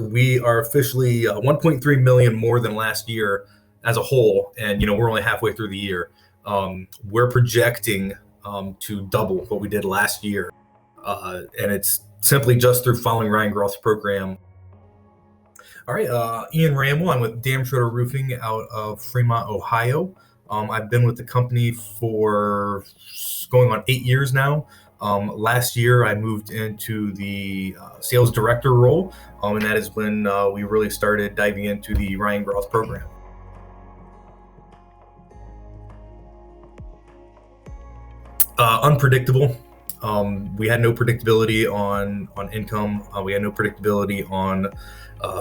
We are officially 1.3 million more than last year as a whole, and we're only halfway through the year. We're projecting to double what we did last year, and it's simply just through following Ryan Groth's program. All right, Ian Rammel. I'm with Damschroder Roofing out of Fremont, Ohio. I've been with the company for going on 8 years now. Last year, I moved into the sales director role, and that is when we really started diving into the Ryan Groth program. Unpredictable. We had no predictability on income. We had no predictability on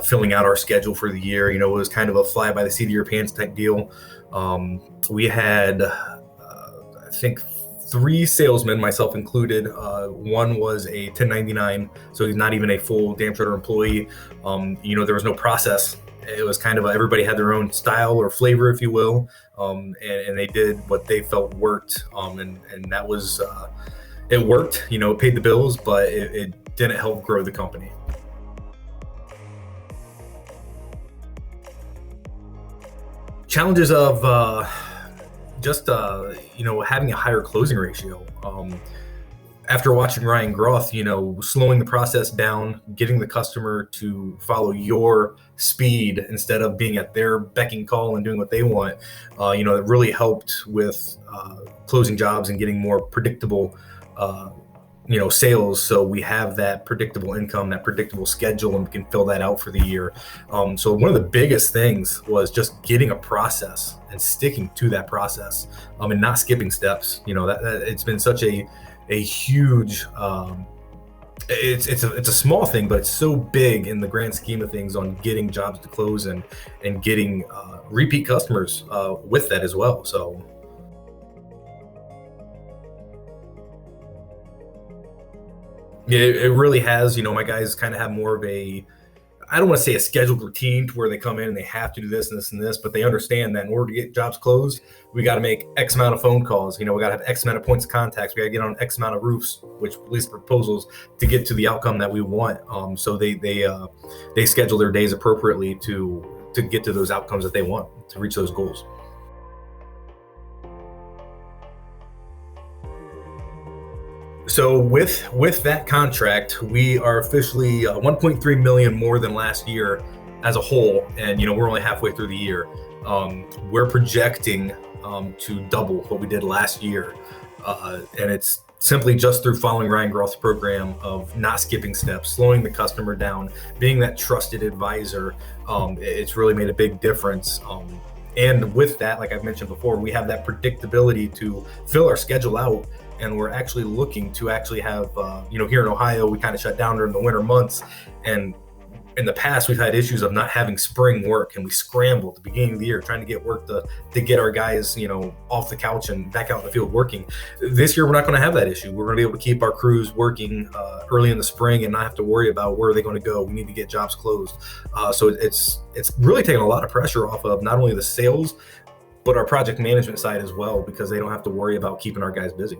filling out our schedule for the year. It was kind of a fly by the seat of your pants type deal. We had, I think, 3 salesmen, myself included. One was a 1099, so he's not even a full Damschroder employee. There was no process. It was kind of everybody had their own style or flavor, if you will, and they did what they felt worked, and that was it worked. It paid the bills, but it didn't help grow the company. Challenges of just having a higher closing ratio. After watching Ryan Groth, slowing the process down, getting the customer to follow your speed instead of being at their beck and call and doing what they want, it really helped with closing jobs and getting more predictable sales. So we have that predictable income, that predictable schedule, and we can fill that out for the year. So one of the biggest things was just getting a process and sticking to that process, and not skipping steps. That it's been such a huge, it's a small thing, but it's so big in the grand scheme of things on getting jobs to close and getting repeat customers with that as well. So yeah, it really has. My guys kind of have more of a, I don't want to say a scheduled routine to where they come in and they have to do this and this and this, but they understand that in order to get jobs closed, we got to make X amount of phone calls. We got to have X amount of points of contacts. We got to get on X amount of roofs, which leads to proposals to get to the outcome that we want. So they schedule their days appropriately to get to those outcomes that they want, to reach those goals. So with that contract, we are officially 1.3 million more than last year as a whole, and we're only halfway through the year. We're projecting to double what we did last year, and it's simply just through following Ryan Groth's program of not skipping steps, slowing the customer down, being that trusted advisor. It's really made a big difference. And with that, like I've mentioned before, we have that predictability to fill our schedule out. And we're actually looking to actually have, here in Ohio, we kind of shut down during the winter months. And in the past, we've had issues of not having spring work, and we scramble at the beginning of the year trying to get work to get our guys, off the couch and back out in the field working. This year, we're not going to have that issue. We're going to be able to keep our crews working early in the spring and not have to worry about where are they going to go. We need to get jobs closed. So it's really taken a lot of pressure off of not only the sales, but our project management side as well, because they don't have to worry about keeping our guys busy.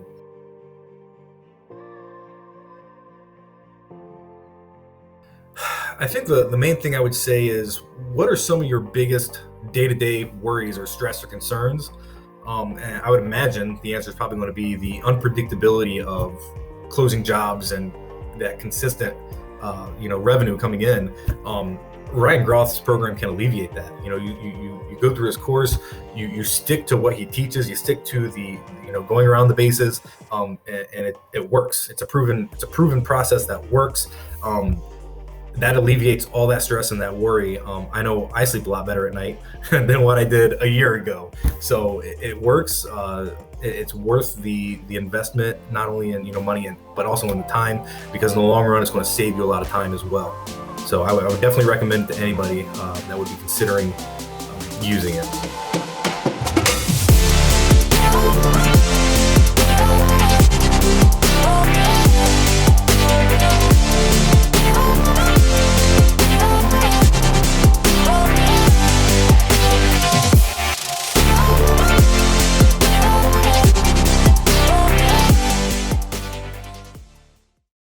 I think the main thing I would say is, what are some of your biggest day-to-day worries or stress or concerns? And I would imagine the answer is probably going to be the unpredictability of closing jobs and that consistent, revenue coming in. Ryan Groth's program can alleviate that. You go through his course, you stick to what he teaches, you stick to the going around the bases, and it works. It's a proven process that works. That alleviates all that stress and that worry. I know I sleep a lot better at night than what I did a year ago. So it works. It's worth the investment, not only in money, but also in the time, because in the long run, it's going to save you a lot of time as well. So I would definitely recommend it to anybody that would be considering using it.